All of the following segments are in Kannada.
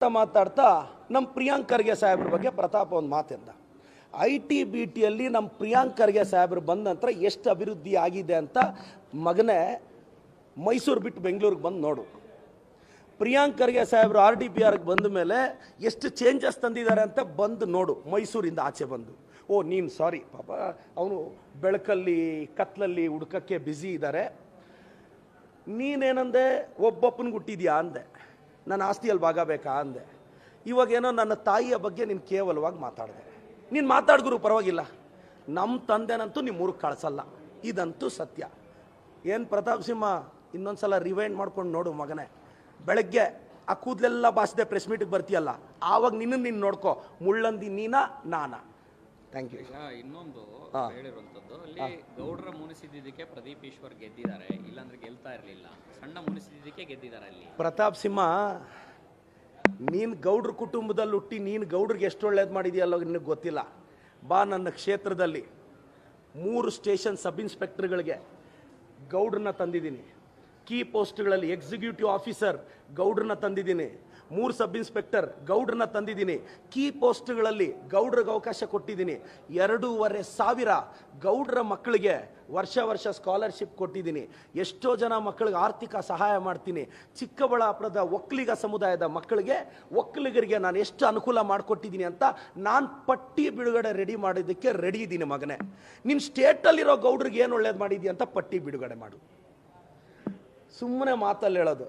ಮಾತಾಡ್ತಾ ನಮ್ಮ ಪ್ರಿಯಾಂಕ್ ಖರ್ಗೆ ಸಾಹೇಬ್ರ ಬಗ್ಗೆ ಪ್ರತಾಪ್ ಒಂದು ಮಾತಿಂದ IT-BTಯಲ್ಲಿ ನಮ್ಮ ಪ್ರಿಯಾಂಕ್ ಖರ್ಗೆ ಸಾಹೇಬ್ರು ಬಂದ ನಂತರ ಎಷ್ಟು ಅಭಿವೃದ್ಧಿ ಆಗಿದೆ ಅಂತ ಮಗನೇ ಮೈಸೂರು ಬಿಟ್ಟು ಬೆಂಗಳೂರಿಗೆ ಬಂದು ನೋಡು. ಪ್ರಿಯಾಂಕ್ ಖರ್ಗೆ ಸಾಹೇಬ್ರು RDPRಗೆ ಬಂದ ಮೇಲೆ ಎಷ್ಟು ಚೇಂಜಸ್ ತಂದಿದ್ದಾರೆ ಅಂತ ಬಂದು ನೋಡು. ಮೈಸೂರಿಂದ ಆಚೆ ಬಂದು ನೀನು ಸಾರಿ ಪಾಪ ಅವನು ಬೆಳಕಲ್ಲಿ ಕತ್ಲಲ್ಲಿ ಹುಡ್ಕಕ್ಕೆ ಬ್ಯುಸಿ ಇದ್ದಾರೆ. ನೀನೇನಂದೆ ಒಬ್ಬಪ್ಪನಿಗೆ ಹುಟ್ಟಿದ್ಯಾ ಅಂದೆ, ನನ್ನ ಆಸ್ತಿಯಲ್ಲಿ ಭಾಗ ಬೇಕಾ ಅಂದೆ. ಇವಾಗೇನೋ ನನ್ನ ತಾಯಿಯ ಬಗ್ಗೆ ನೀನು ಕೇವಲವಾಗಿ ಮಾತಾಡಿದೆ. ನೀನು ಮಾತಾಡ್ಗುರು ಪರವಾಗಿಲ್ಲ, ನಮ್ಮ ತಂದೆನಂತೂ ನಿಮ್ಮ ಊರಿಗೆ ಕಳಿಸಲ್ಲ, ಇದಂತೂ ಸತ್ಯ. ಏನು ಪ್ರತಾಪ್ ಸಿಂಹ, ಇನ್ನೊಂದು ಸಲ ರಿವೈಂಡ್ ಮಾಡ್ಕೊಂಡು ನೋಡು ಮಗನೇ. ಬೆಳಗ್ಗೆ ಆ ಕೂದಲೆಲ್ಲ ಬಾಸಿದೆ ಪ್ರೆಸ್ ಮೀಟಿಗೆ ಬರ್ತೀಯಲ್ಲ, ಆವಾಗ ನೀನು ನೋಡ್ಕೋ, ಮುಳ್ಳಂದಿ ನೀನಾ ನಾನಾ. Thank you. ಇನ್ನೊಂದು ಹೇಳಿರುವಂಥದ್ದು, ಅಲ್ಲಿ ಗೌಡ್ರ ಮುನಿಸಿದ್ದಕ್ಕೆ ಪ್ರದೀಪ್ ಈಶ್ವರ್ ಗೆದ್ದಿದ್ದಾರೆ, ಇಲ್ಲಾಂದ್ರೆ ಗೆಲ್ತಾ ಇರಲಿಲ್ಲ. ಸಣ್ಣ ಮುನಿಸಿದ್ದಕ್ಕೆ ಗೆದ್ದಿದ್ದಾರೆ ಅಲ್ಲಿ. ಪ್ರತಾಪ್ ಸಿಂಹ, ನೀನು ಗೌಡ್ರ ಕುಟುಂಬದಲ್ಲಿ ಹುಟ್ಟಿ ನೀನು ಗೌಡ್ರಿಗೆ ಎಷ್ಟು ಒಳ್ಳೇದು ಮಾಡಿದೆಯಲ್ಲ ನಿನಗೆ ಗೊತ್ತಿಲ್ಲ. ಬಾ, ನನ್ನ ಕ್ಷೇತ್ರದಲ್ಲಿ 3 ಸ್ಟೇಷನ್ ಸಬ್ ಇನ್ಸ್ಪೆಕ್ಟರ್ಗಳಿಗೆ ಗೌಡ್ರನ್ನ ತಂದಿದ್ದೀನಿ. ಕೀ ಪೋಸ್ಟ್ಗಳಲ್ಲಿ ಎಕ್ಸಿಕ್ಯೂಟಿವ್ ಆಫೀಸರ್ ಗೌಡ್ರನ್ನ ತಂದಿದ್ದೀನಿ. 3 ಸಬ್ ಇನ್ಸ್ಪೆಕ್ಟರ್ ಗೌಡ್ರನ್ನ ತಂದಿದ್ದೀನಿ. ಕೀ ಪೋಸ್ಟ್ಗಳಲ್ಲಿ ಗೌಡ್ರಿಗೆ ಅವಕಾಶ ಕೊಟ್ಟಿದ್ದೀನಿ. 2,500 ಗೌಡ್ರ ಮಕ್ಕಳಿಗೆ ವರ್ಷ ಸ್ಕಾಲರ್ಶಿಪ್ ಕೊಟ್ಟಿದ್ದೀನಿ. ಎಷ್ಟೋ ಜನ ಮಕ್ಕಳಿಗೆ ಆರ್ಥಿಕ ಸಹಾಯ ಮಾಡ್ತೀನಿ. ಚಿಕ್ಕಬಳ್ಳಾಪುರದ ಒಕ್ಕಲಿಗ ಸಮುದಾಯದ ಮಕ್ಕಳಿಗೆ, ಒಕ್ಕಲಿಗರಿಗೆ ನಾನು ಎಷ್ಟು ಅನುಕೂಲ ಮಾಡಿಕೊಟ್ಟಿದ್ದೀನಿ ಅಂತ ನಾನು ಪಟ್ಟಿ ಬಿಡುಗಡೆ ರೆಡಿ ಮಾಡೋದಕ್ಕೆ ರೆಡಿ ಇದ್ದೀನಿ ಮಗನೇ. ನಿನ್ನ ಸ್ಟೇಟಲ್ಲಿರೋ ಗೌಡ್ರಿಗೆ ಏನು ಒಳ್ಳೇದು ಮಾಡಿದ್ಯಾ ಅಂತ ಪಟ್ಟಿ ಬಿಡುಗಡೆ ಮಾಡು. ಸುಮ್ಮನೆ ಮಾತಲ್ಲಿ ಹೇಳೋದು.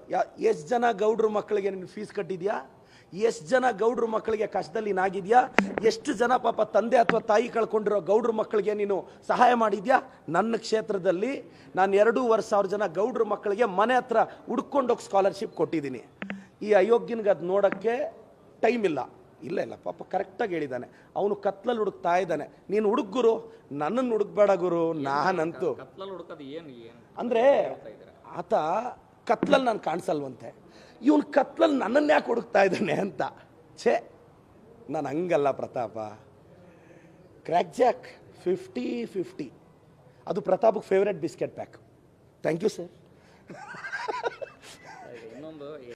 ಎಷ್ಟು ಜನ ಗೌಡ್ರ ಮಕ್ಕಳಿಗೆ ನೀನು ಫೀಸ್ ಕಟ್ಟಿದ್ಯಾ? ಎಷ್ಟು ಜನ ಗೌಡ್ರ ಮಕ್ಕಳಿಗೆ ಕಷ್ಟದಲ್ಲಿ ನಾಗಿದ್ಯಾ? ಎಷ್ಟು ಜನ ಪಾಪ ತಂದೆ ಅಥವಾ ತಾಯಿ ಕಳ್ಕೊಂಡಿರೋ ಗೌಡ್ರ ಮಕ್ಕಳಿಗೆ ನೀನು ಸಹಾಯ ಮಾಡಿದ್ಯಾ? ನನ್ನ ಕ್ಷೇತ್ರದಲ್ಲಿ ನಾನು 2,500 ಜನ ಗೌಡ್ರ ಮಕ್ಕಳಿಗೆ ಮನೆ ಹತ್ರ ಹುಡ್ಕೊಂಡೋಗಿ ಸ್ಕಾಲರ್ಶಿಪ್ ಕೊಟ್ಟಿದ್ದೀನಿ. ಈ ಅಯೋಗ್ಯನಿಗೆ ಅದು ನೋಡೋಕ್ಕೆ ಟೈಮ್ ಇಲ್ಲ. ಇಲ್ಲ ಪಾಪ ಕರೆಕ್ಟಾಗಿ ಹೇಳಿದ್ದಾನೆ. ಅವನು ಕತ್ಲಲ್ಲಿ ಹುಡುಕ್ತಾ ಇದ್ದಾನೆ. ನೀನು ಹುಡುಗ್ಗುರು, ನನ್ನನ್ನು ಹುಡುಕ್ಬೇಡ ಗುರು. ನಾನಂತೂ ಅಂದರೆ ಆತ ಕತ್ಲಲ್ಲಿ ನಾನು ಕಾಣಿಸಲ್ವಂತೆ, ಇವನು ಕತ್ಲಲ್ಲಿ ನನ್ನನ್ನು ಯಾಕೆ ಹುಡುಕ್ತಾ ಇದ್ದಾನೆ ಅಂತ. ಛೇ, ನಾನು ಹಂಗಲ್ಲ ಪ್ರತಾಪ. ಕ್ರ್ಯಾಕ್ ಜಾಕ್ 50-50 ಅದು ಪ್ರತಾಪಕ್ಕೆ favourite biscuit pack. Thank you sir.